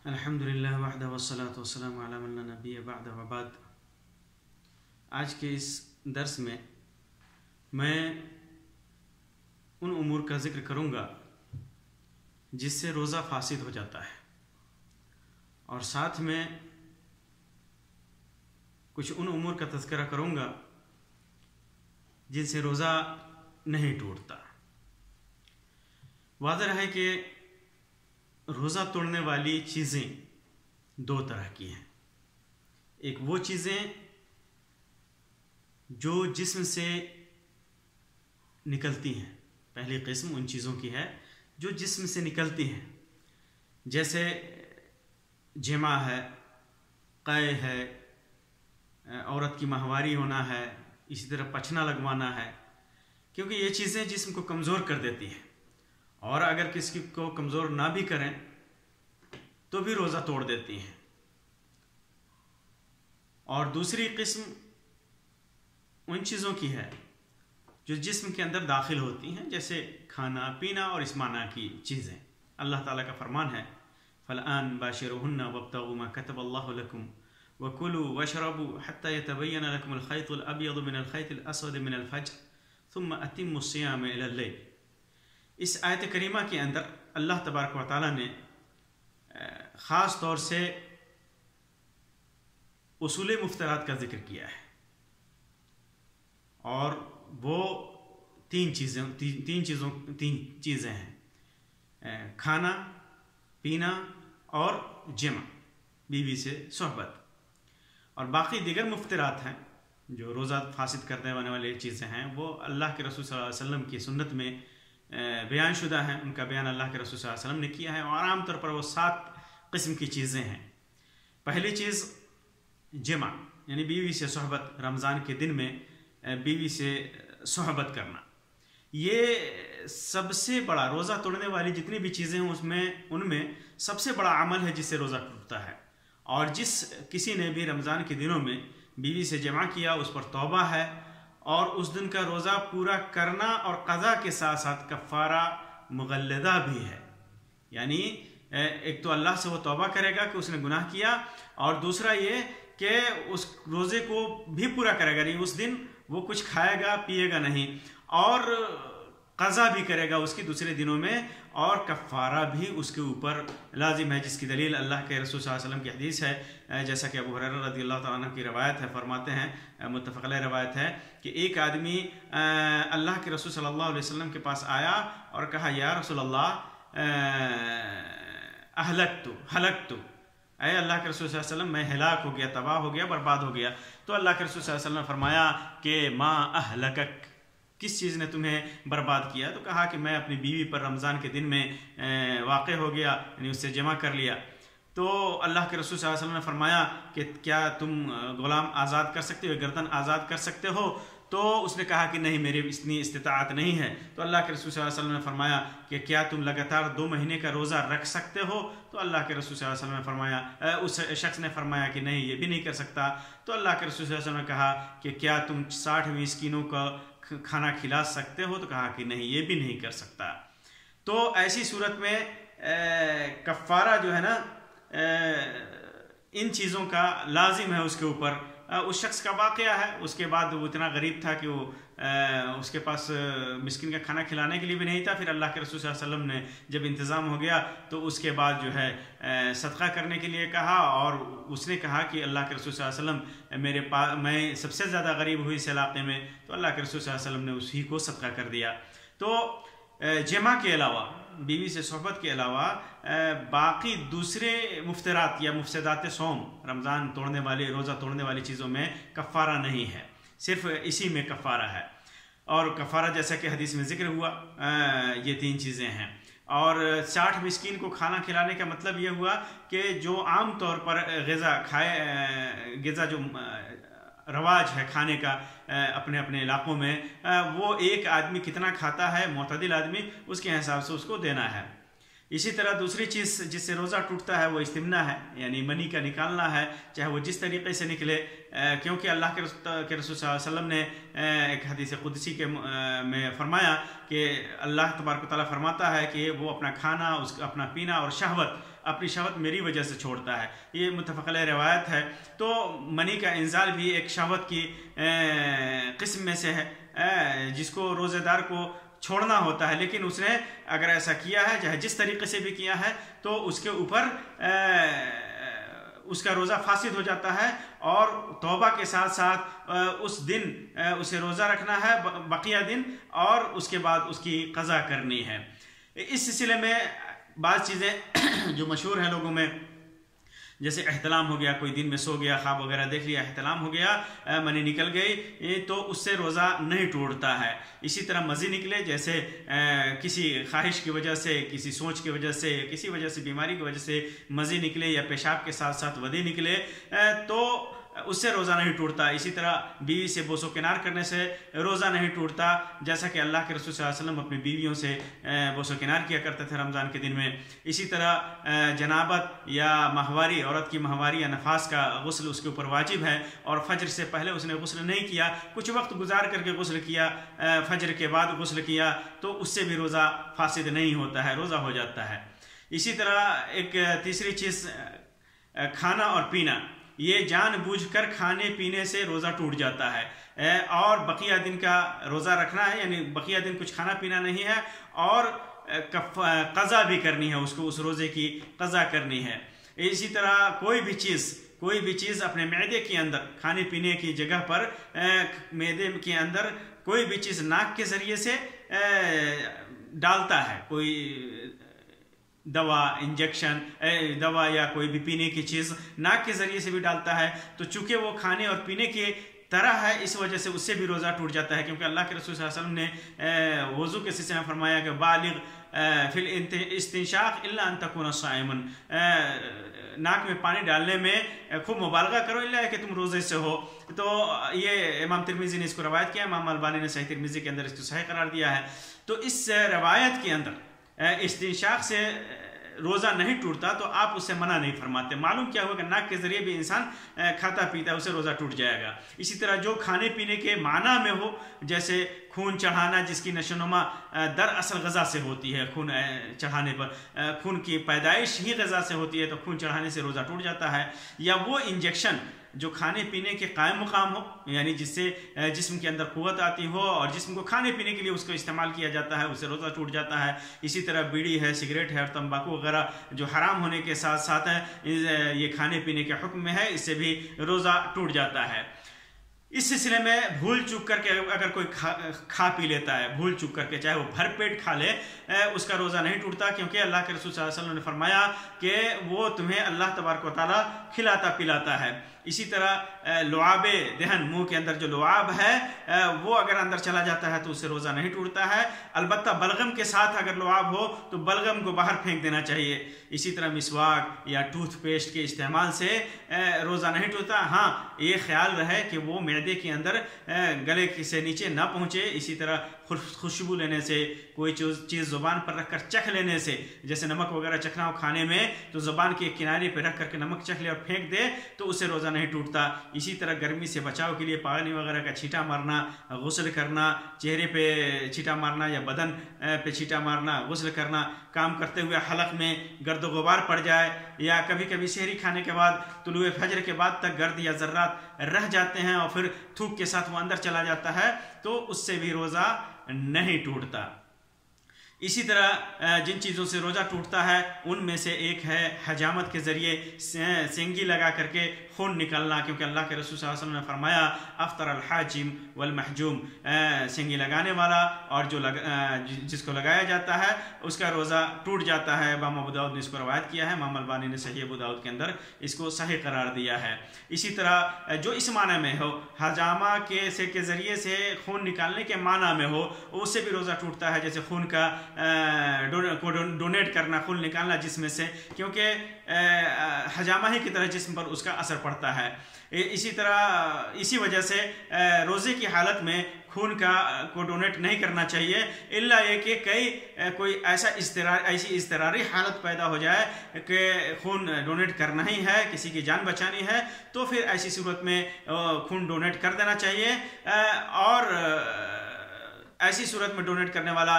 अल्हम्दुलिल्लाह वहदा वस्सलातु वस्सलामु अला मन ला नबिय्य बअद व बाद। आज के इस दर्स में मैं उन उमूर का ज़िक्र करूँगा जिससे रोज़ा फासिद हो जाता है, और साथ में कुछ उन उमूर का तज़किरा करूँगा जिनसे रोज़ा नहीं टूटता। वाज़ेह है कि रोज़ा तोड़ने वाली चीज़ें दो तरह की हैं। एक वो चीज़ें जो जिस्म से निकलती हैं, पहली किस्म उन चीज़ों की है जो जिस्म से निकलती हैं, जैसे जिमा है, क़य है, औरत की माहवारी होना है, इसी तरह पछना लगवाना है, क्योंकि ये चीज़ें जिस्म को कमज़ोर कर देती हैं, और अगर किसी को कमज़ोर ना भी करें तो भी रोज़ा तोड़ देती हैं। और दूसरी किस्म उन चीज़ों की है जो जिस्म के अंदर दाखिल होती हैं, जैसे खाना पीना और इस माना की चीज़ें। अल्लाह ताला का फरमान है, फ़लआन बाशिरुहुन्ना वब्तगू मा कतबल्लाहु लकुम वकुलू वशरबू हत्ता यतबय्यन लकुमुल खैतुल अब्यदु मिनल खैतिल अस्वद मिनल फज्र सुम्मा अतिम्मुस सियाम इलल लैल। इस आयत करीमा के अंदर अल्लाह तबारक व तआला ने ख़ास तौर से उसूल मुफ्तरात का ज़िक्र किया है, और वो तीन चीज़ें हैं, खाना पीना और जिमा, बीवी से सोहबत। और बाकी दीगर मुफ्तरात हैं जो रोज़ा फासिद करने वाली चीज़ें हैं, वो अल्लाह के रसूल सल्लल्लाहु अलैहि वसल्लम की सुन्नत में बयान शुदा हैं। उनका बयान अल्लाह के रसूल सल्लल्लाहु अलैहि वसल्लम ने किया है, और आम तौर पर वो 7 किस्म की चीज़ें हैं। पहली चीज़ जिमा, यानी बीवी से सोहबत, रमज़ान के दिन में बीवी से सोहबत करना। ये सबसे बड़ा, रोज़ा तोड़ने वाली जितनी भी चीज़ें हैं उनमें सबसे बड़ा अमल है जिससे रोज़ा टूटता है। और जिस किसी ने भी रमज़ान के दिनों में बीवी से जमा किया उस पर तौबा है, और उस दिन का रोज़ा पूरा करना और क़ज़ा के साथ साथ कफ़ारा मुग़ल्लदा भी है। यानी एक तो अल्लाह से वो तौबा करेगा कि उसने गुनाह किया, और दूसरा ये कि उस रोज़े को भी पूरा करेगा, नहीं उस दिन वो कुछ खाएगा पिएगा नहीं, और क़ज़ा भी करेगा उसकी दूसरे दिनों में, और कफ़ारा भी उसके ऊपर लाजिम है, जिसकी दलील अल्लाह के रसूल सल्लल्लाहु अलैहि वसल्लम की हदीस है, जैसा कि अबू हुरैरा रज़ियल्लाहु तआला अन्हु की रवायत है। फरमाते हैं, मुत्तफ़क़ अलैह रवायत है कि एक आदमी अल्लाह के रसूल सल्लल्लाहु अलैहि वसल्लम के पास आया और कहा, या रसूल अल्लाह हलकतु, अय अल्लाह के रसूल सल्लल्लाहु अलैहि वसल्लम मैं हलाक हो गया, तबाह हो गया, बर्बाद हो गया। तो अल्लाह के रसूल सल्लल्लाहु अलैहि वसल्लम ने फरमाया कि मा अहलकक, किस चीज़ ने तुम्हें बर्बाद किया? तो कहा कि मैं अपनी बीवी पर रमज़ान के दिन में वाक़ हो गया, यानी उससे जमा कर लिया। तो अल्लाह के रसूल सल्लल्लाहु अलैहि वसल्लम ने फरमाया कि क्या तुम ग़ुलाम आज़ाद कर सकते हो, गर्दन आज़ाद कर सकते हो? तो उसने कहा कि नहीं, मेरी इतनी इस्तिताअत नहीं है। तो अल्लाह के रसूल सल्लल्लाहु अलैहि वसल्लम ने फरमाया कि क्या तुम लगातार 2 महीने का रोज़ा रख सकते हो? तो अल्लाह के रसूल सल्लल्लाहु अलैहि वसल्लम ने फरमाया, उस शख्स ने फरमाया कि नहीं, ये भी नहीं कर सकता। तो अल्लाह के रसूल सल्लल्लाहु अलैहि वसल्लम ने कहा कि क्या तुम 60 मिस्कीनों का खाना खिला सकते हो? तो कहा कि नहीं, ये भी नहीं कर सकता। तो ऐसी सूरत में कफ़ारा जो है ना, इन चीज़ों का लाजिम है उसके ऊपर। उस शख्स का वाक़या है, उसके बाद वो इतना गरीब था कि वो उसके पास मिस्किन का खाना खिलाने के लिए भी नहीं था। फिर अल्लाह के रसूल सल्लल्लाहु अलैहि वसल्लम ने जब इंतज़ाम हो गया तो उसके बाद जो है सदका करने के लिए कहा, और उसने कहा कि अल्लाह के रसूल सल्लल्लाहु अलैहि वसल्लम मेरे पास, मैं सबसे ज़्यादा गरीब हुई इस इलाक़े में। तो अल्लाह के रसूल सल्लल्लाहु अलैहि वसल्लम ने उसी को सदका कर दिया। तो जमा के अलावा, बीवी से सोहबत के अलावा बाकी दूसरे मुफ्तरात या मुफसदात सौम, रमज़ान तोड़ने वाली, रोज़ा तोड़ने वाली चीज़ों में कफ़ारा नहीं है, सिर्फ इसी में कफ़ारा है। और कफ़ारा जैसा कि हदीस में ज़िक्र हुआ, ये 3 चीज़ें हैं। और 60 मिस्कीन को खाना खिलाने का मतलब ये हुआ कि जो आम तौर पर ग़िज़ा जो रवाज है खाने का अपने अपने इलाक़ों में, वो एक आदमी कितना खाता है, मुतदिल आदमी, उसके हिसाब से उसको देना है। इसी तरह दूसरी चीज़ जिससे रोज़ा टूटता है वो इस्तिमना है, यानी मनी का निकालना है, चाहे वो जिस तरीक़े से निकले, क्योंकि अल्लाह के रसूल सल्लल्लाहु अलैहि वसल्लम ने एक हदीस कुदसी में फरमाया कि अल्लाह तबारक व तआला फरमाता है कि वो अपना खाना, अपना पीना और शहवत अपनी शहवत मेरी वजह से छोड़ता है। ये मुत्तफ़क़ अलैह रिवायत है। तो मनी का इंजाल भी एक शहवत की किस्म में से है जिसको रोज़ेदार को छोड़ना होता है, लेकिन उसने अगर ऐसा किया है, चाहे जिस तरीके से भी किया है, तो उसके ऊपर उसका रोज़ा फासिद हो जाता है और तौबा के साथ साथ उस दिन उसे रोज़ा रखना है बकिया दिन, और उसके बाद उसकी क़ज़ा करनी है। इस सिलसिले में बाज़ चीज़ें जो मशहूर हैं लोगों में, जैसे एहतलाम हो गया, कोई दिन में सो गया, ख्वाब वगैरह देख लिया, एहतलाम हो गया, मनी निकल गई, तो उससे रोज़ा नहीं टूटता है। इसी तरह मज़ी निकले, जैसे किसी ख्वाहिश की वजह से, किसी सोच की वजह से, किसी वजह से, बीमारी की वजह से मज़ी निकले, या पेशाब के साथ साथ वदी निकले, तो उससे रोज़ा नहीं टूटता। इसी तरह बीवी से बोसो किनार करने से रोज़ा नहीं टूटता, जैसा कि अल्लाह के रसूल सल्लल्लाहु अलैहि वसल्लम अपनी बीवियों से बोसो किनार किया करते थे रमज़ान के दिन में। इसी तरह जनाबत या माहवारी, औरत की माहवारी या नफास का गुस्ल उसके ऊपर वाजिब है, और फजर से पहले उसने गुस्ल नहीं किया, कुछ वक्त गुजार करके गुस्ल किया, फजर के बाद गुस्ल किया, तो उससे भी रोज़ा फासिद नहीं होता है, रोज़ा हो जाता है। इसी तरह एक तीसरी चीज़ खाना और पीना, ये जानबूझकर खाने पीने से रोज़ा टूट जाता है, और बकिया दिन का रोज़ा रखना है, यानी बकिया दिन कुछ खाना पीना नहीं है, और क़ज़ा भी करनी है, उसको उस रोज़े की क़ज़ा करनी है। इसी तरह कोई भी चीज़ अपने मैदे के अंदर, खाने पीने की जगह पर मैदे के अंदर कोई भी चीज़ नाक के ज़रिए से डालता है, कोई दवा, इंजेक्शन, दवा या कोई भी पीने की चीज़ नाक के ज़रिए से भी डालता है, तो चूँकि वो खाने और पीने की तरह है, इस वजह से उससे भी रोज़ा टूट जाता है। क्योंकि अल्लाह के रसूल सल्लल्लाहु अलैहि वसल्लम ने वज़ू के सिलसिले में फरमाया कि बालिग फिल इस्तिंशाक़ इल्ला अन तकूना साइमन, नाक में पानी डालने में खूब मुबालगा करो, इल्ला कि तुम रोज़े से हो। तो ये इमाम तिरमिज़ी ने इसको रवायत किया, इमाम अलबानी ने सही तिरमिज़ी के अंदर इसको सही करार दिया है। तो इस रवायत के अंदर इस्तिंशाक़ से रोज़ा नहीं टूटता, तो आप उससे मना नहीं फरमाते। मालूम क्या हुआ कि नाक के ज़रिए भी इंसान खाता पीता है, उसे रोज़ा टूट जाएगा। इसी तरह जो खाने पीने के माना में हो, जैसे खून चढ़ाना, जिसकी नशोनुमा दरअसल गज़ा से होती है, खून चढ़ाने पर खून की पैदाइश ही गज़ा से होती है, तो खून चढ़ाने से रोज़ा टूट जाता है। या वो इंजेक्शन जो खाने पीने के कायम मुकाम हो, यानी जिससे जिस्म के अंदर कुव्वत आती हो और जिस्म को खाने पीने के लिए उसको इस्तेमाल किया जाता है, उससे रोज़ा टूट जाता है। इसी तरह बीड़ी है, सिगरेट है और तंबाकू वगैरह जो हराम होने के साथ साथ है, ये खाने पीने के हुक्म में है, इससे भी रोज़ा टूट जाता है। इस सिलसिले में भूल चूक करके अगर कोई खा पी लेता है, भूल चूक करके, चाहे वो भर पेट खा ले, उसका रोज़ा नहीं टूटता, क्योंकि अल्लाह के रसूल सल्लल्लाहु अलैहि वसल्लम ने फरमाया कि वो तुम्हें अल्लाह तबारक व तआला खिलाता पिलाता है। इसी तरह लुआबे दहन, मुंह के अंदर जो लुआब है वो अगर अंदर चला जाता है तो उससे रोज़ा नहीं टूटता है। अलबत्ता बलगम के साथ अगर लुआब हो तो बलगम को बाहर फेंक देना चाहिए। इसी तरह मिसवाक या टूथपेस्ट के इस्तेमाल से रोज़ा नहीं टूटता। हाँ, ये ख्याल रहे कि वो मैदे के अंदर गले से नीचे ना पहुँचे। इसी तरह खुशबू लेने से, कोई चीज़ ज़ुबान पर रख कर चख लेने से, जैसे नमक वगैरह चखना हो खाने में, तो ज़ुबान के किनारे पर रख करके नमक चख ले और फेंक दे तो उससे रोज़ा नहीं टूटता। इसी तरह गर्मी से बचाव के लिए पानी वगैरह का छींटा मारना, गुस्ल करना, चेहरे पे छींटा मारना या बदन पे छींटा मारना, गुस्ल करना, काम करते हुए हलक में गर्द गुबार पड़ जाए, या कभी कभी सहरी खाने के बाद तुलुए फजर के बाद तक गर्द या ज़र्रात रह जाते हैं और फिर थूक के साथ वो अंदर चला जाता है, तो उससे भी रोज़ा नहीं टूटता। इसी तरह जिन चीज़ों से रोज़ा टूटता है उनमें से एक है हजामत के ज़रिए सेंगी लगा करके खून निकलना, क्योंकि अल्लाह के रसूल सल्लल्लाहु अलैहि वसल्लम ने फरमाया अफ्तर अल हाजिम वल महजूम, सेंगी लगाने वाला और जो जिसको लगाया जाता है उसका रोज़ा टूट जाता है। इमाम अबू दाऊद ने इसको रवायत किया है, इमाम अलबानी ने सही अबू दाऊद के अंदर इसको सही करार दिया है। इसी तरह जो इस माना में हो, हजामा के ज़रिए से खून निकालने के माना में हो, उससे भी रोज़ा टूटता है। जैसे खून का डोनेट करना, खून निकालना जिस्म से, क्योंकि हजामा ही की तरह जिस्म पर उसका असर पड़ता है। इसी तरह इसी वजह से रोज़े की हालत में खून को डोनेट नहीं करना चाहिए, इल्ला ये कि कोई ऐसी इज़्तिरारी हालत पैदा हो जाए कि खून डोनेट करना ही है, किसी की जान बचानी है, तो फिर ऐसी सूरत में खून डोनेट कर देना चाहिए। और ऐसी सूरत में डोनेट करने वाला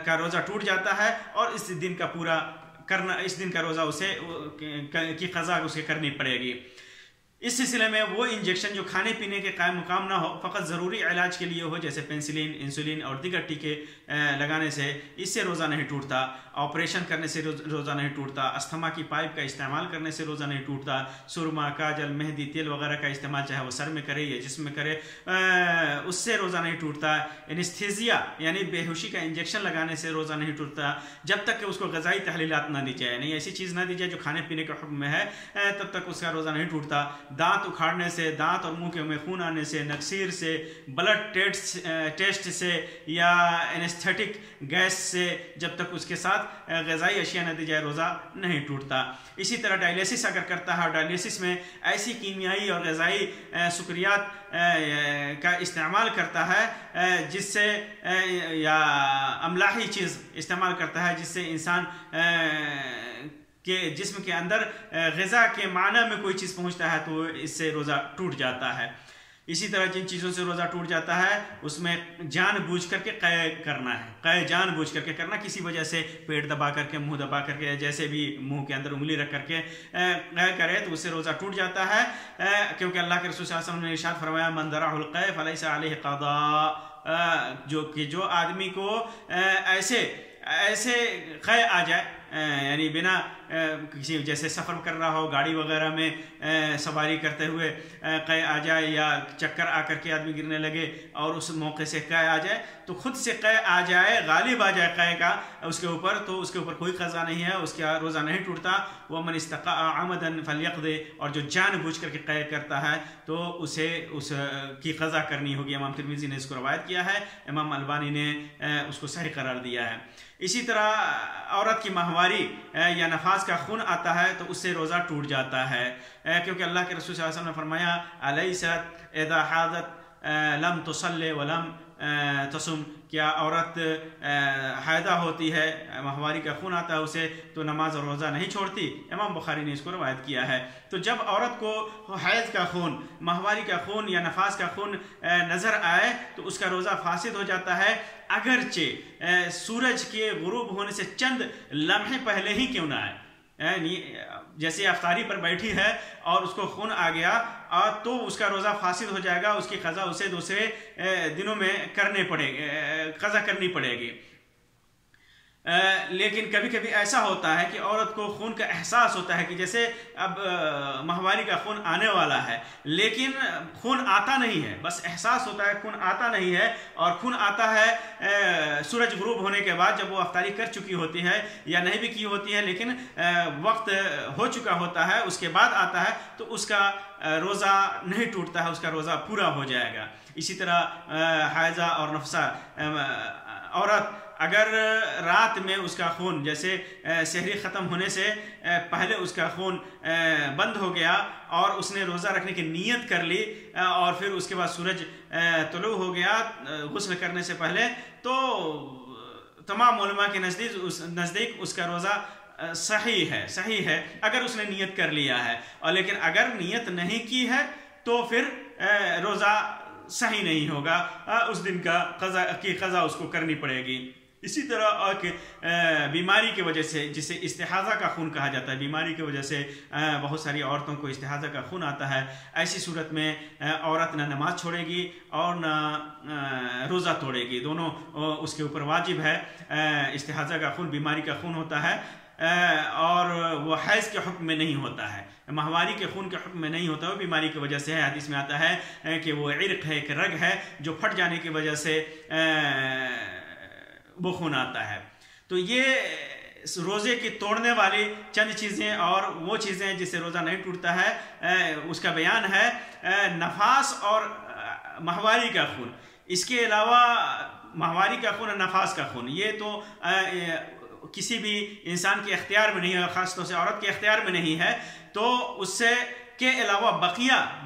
का रोज़ा टूट जाता है और इस दिन का पूरा करना, इस दिन का रोज़ा उसे की क़ज़ा उसे करनी पड़ेगी। इस सिलसिले में वो इंजेक्शन जो खाने पीने के कायम मुकाम ना हो, फ़कत ज़रूरी इलाज के लिए हो, जैसे पेंसिलिन, इंसुलिन और दीगर टीके लगाने से इससे रोज़ा नहीं टूटता, ऑपरेशन करने से रोज़ा नहीं टूटता, अस्थमा की पाइप का इस्तेमाल करने से रोज़ा नहीं टूटता, सुरमा, काजल, मेहंदी, तेल वगैरह का इस्तेमाल चाहे वो सर में करे या जिस्म में करे उससे रोज़ा नहीं टूटता, एनेस्थीसिया यानी बेहोशी का इंजेक्शन लगाने से रोज़ा नहीं टूटता, जब तक कि उसको ग़िज़ाई तहलीलात ना दी जाए, नहीं ऐसी चीज़ ना दी जाए जो खाने पीने के हुक्म में है, तब तक उसका रोज़ा नहीं टूटता। दांत उखाड़ने से, दांत और मुंह के में खून आने से, नक्सीर से, ब्लड टेस्ट से या एनेस्थेटिक गैस से, जब तक उसके साथ ग़िज़ाई अशिया न दी जाए रोज़ा नहीं टूटता। इसी तरह डायलिसिस अगर करता है और डायलिसिस में ऐसी कीमियाई और ग़िज़ाई शुक्रियात का इस्तेमाल करता है जिससे या अमलाही चीज़ इस्तेमाल करता है जिससे इंसान के जिस्म के अंदर ग़िज़ा के माना में कोई चीज़ पहुंचता है तो इससे रोज़ा टूट जाता है। इसी तरह जिन चीज़ों से रोज़ा टूट जाता है उसमें जानबूझ करके क़य करना है, क़य जानबूझ करके करना, किसी वजह से पेट दबा करके, मुंह दबा करके, जैसे भी मुंह के अंदर उंगली रख करके क़य करे तो उससे रोज़ा टूट जाता है, क्योंकि अल्लाह के रसूल सल्लल्लाहु अलैहि वसल्लम ने इरशाद फरमाया मन दराहुल क़य फलैसा अलैहि क़ज़ा, जो आदमी को ऐसे क़य आ जाए, यानी बिना किसी जैसे सफ़र कर रहा हो, गाड़ी वगैरह में सवारी करते हुए क़य आ जाए या चक्कर आकर के आदमी गिरने लगे और उस मौके से क़य आ जाए, तो खुद से क़य आ जाए, गालिब आ जाए क़य का उसके ऊपर, तो उसके ऊपर कोई क़ज़ा नहीं है, उसका रोज़ा नहीं टूटता। वह मन इस्तक़ा अमदन फलयक़दि, और जो जानबूझ करके क़य करता है तो उसे उसकी क़ज़ा करनी होगी। इमाम तिरमिज़ी ने इसको रवायत किया है, इमाम अलबानी ने उसको सही करार दिया है। इसी तरह औरत की माहवारी या नफास का खून आता है तो उससे रोज़ा टूट जाता है, क्योंकि अल्लाह के रसूल सल्लल्लाहु अलैहि वसल्लम ने फरमाया अलैसत इज़ा हादत लम तुसल्ली व लम तसुम, क्या औरत हायदा होती है, माहवारी का खून आता है उसे, तो नमाज और रोज़ा नहीं छोड़ती। इमाम बुखारी ने इसको रवायत किया है। तो जब औरत को हैज़ का खून, माहवारी का खून या नफास का खून नज़र आए तो उसका रोज़ा फासिद हो जाता है, अगरचे सूरज के गुरूब होने से चंद लम्हे पहले ही क्यों ना आए। जैसे अफ्तारी पर बैठी है और उसको खून आ गया तो उसका रोज़ा फासिद हो जाएगा, उसकी क़ज़ा उसे दूसरे दिनों में क़ज़ा करनी पड़ेगी। लेकिन कभी कभी ऐसा होता है कि औरत को खून का एहसास होता है कि जैसे अब माहवारी का खून आने वाला है, लेकिन खून आता नहीं है, बस एहसास होता है, खून आता नहीं है, और खून आता है सूरज गुरूब होने के बाद, जब वो अफ्तारी कर चुकी होती है या नहीं भी की होती है, लेकिन वक्त हो चुका होता है, उसके बाद आता है तो उसका रोज़ा नहीं टूटता है, उसका रोज़ा पूरा हो जाएगा। इसी तरह हायजा और नफसा औरत अगर रात में उसका खून, जैसे सहरी ख़त्म होने से पहले उसका खून बंद हो गया और उसने रोज़ा रखने की नीयत कर ली और फिर उसके बाद सूरज तुलू हो गया गुस्ल करने से पहले, तो तमाम उलमा के नज़दीक उसका रोज़ा सही है अगर उसने नियत कर लिया है, और लेकिन अगर नियत नहीं की है तो फिर रोज़ा सही नहीं होगा, उस दिन का क़ज़ा उसको करनी पड़ेगी। इसी तरह बीमारी की वजह से, जिसे इस्तिहाज़ा का खून कहा जाता है, बीमारी की वजह से बहुत सारी औरतों को इस्तिहाज़ा का खून आता है, ऐसी सूरत में औरत न नमाज छोड़ेगी और न रोज़ा तोड़ेगी, दोनों उसके ऊपर वाजिब है। इस्तिहाज़ा का खून बीमारी का खून होता है और वो हैज़ के हुक्म में नहीं होता है, माहवारी के खून के हुक्म में नहीं होता है, बीमारी की वजह से है। हदीस में आता है कि वो इर्क़ है, एक रग है जो फट जाने की वजह से वो खून आता है। तो ये रोज़े की तोड़ने वाली चंद चीज़ें और वो चीज़ें जिससे रोज़ा नहीं टूटता है, उसका बयान है। नफास और माहवारी का खून, इसके अलावा माहवारी का खून और नफास का खून, ये तो किसी भी इंसान के इख्तियार में नहीं है, ख़ासतौर से औरत के इख्तियार में नहीं है, तो उससे के अलावा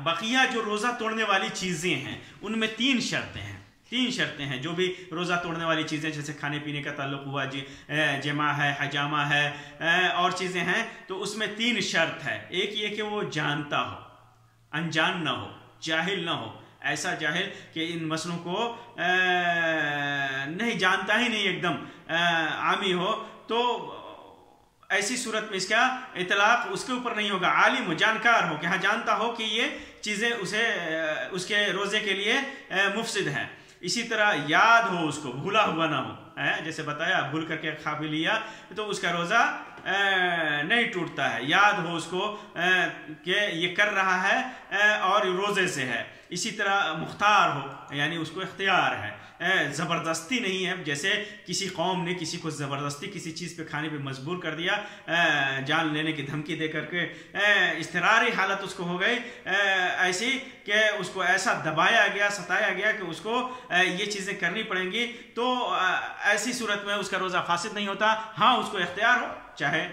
बकिया जो रोज़ा तोड़ने वाली चीज़ें हैं उनमें तीन शर्तें हैं जो भी रोज़ा तोड़ने वाली चीज़ें, जैसे खाने पीने का ताल्लुक हुआ, जमा है, हजामा है और चीज़ें हैं, तो उसमें तीन शर्त है। एक ये कि वो जानता हो, अनजान ना हो, जाहिल ना हो, ऐसा जाहिल कि इन मसलों को नहीं जानता ही नहीं, एकदम आमी हो, तो ऐसी सूरत में इसका इतलाक उसके ऊपर नहीं होगा। आलिम हो, जानकार हो, कि हाँ जानता हो कि ये चीज़ें उसके रोज़े के लिए मुफसिद हैं। इसी तरह याद हो, उसको भूला हुआ ना हो, जैसे बताया भूल करके खा भी लिया तो उसका रोज़ा नहीं टूटता है। याद हो उसको कि ये कर रहा है और रोज़े से है। इसी तरह मुख्तार हो, यानी उसको इख्तियार है, ज़बरदस्ती नहीं है। जैसे किसी कौम ने किसी को ज़बरदस्ती किसी चीज़ पे खाने पे मजबूर कर दिया, जान लेने की धमकी दे करके इज़्तिरारी हालत उसको हो गई ऐसी कि उसको ऐसा दबाया गया, सताया गया कि उसको ये चीज़ें करनी पड़ेंगी, तो ऐसी सूरत में उसका रोज़ा फासिद नहीं होता। हाँ, उसको इख्तियार हो, चाहे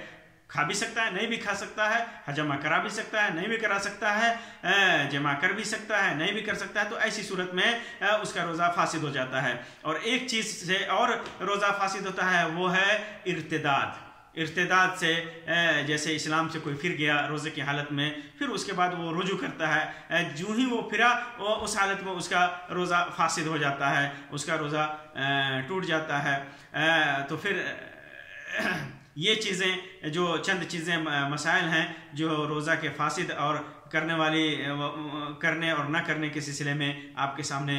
खा भी सकता है, नहीं भी खा सकता है, हजमा करा भी सकता है, नहीं भी करा सकता है, जमा कर भी सकता है, नहीं भी कर सकता है, तो ऐसी सूरत में उसका रोज़ा फासिद हो जाता है। और एक चीज़ से और रोज़ा फासिद होता है, वो है इर्तिदाद। इर्तिदाद से जैसे इस्लाम से कोई फिर गया रोज़े की हालत में, फिर उसके बाद वो रुजू करता है, जो ही वो फिरा वो उस हालत में उसका रोज़ा फासिद हो जाता है, उसका रोज़ा टूट जाता है। तो फिर ये चीज़ें जो चंद चीज़ें मसाइल हैं जो रोज़ा के फासिद और करने और ना करने के सिलसिले में आपके सामने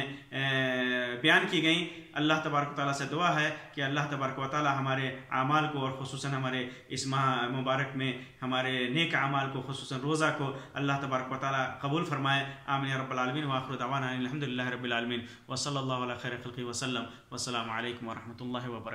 बयान की गई। अल्लाह तबारक व तआला से दुआ है कि अल्लाह तबारक व तआला हमारे आमाल को और ख़ुसूसन हमारे इस माह मुबारक में हमारे नेक आमाल को, ख़ुसूसन रोज़ा को अल्लाह तबारक व तआला कबूल फरमाए। आमीन या रब्बल आलमीन। व आखिरु दअवाना अनिल हम्दुलिल्लाहि रब्बिल आलमीन। व सल्लल्लाहु अला खैरि खल्क़िही व सल्लम। वस्सलामु अलैकुम व रहमतुल्लाहि व बरकातुहू।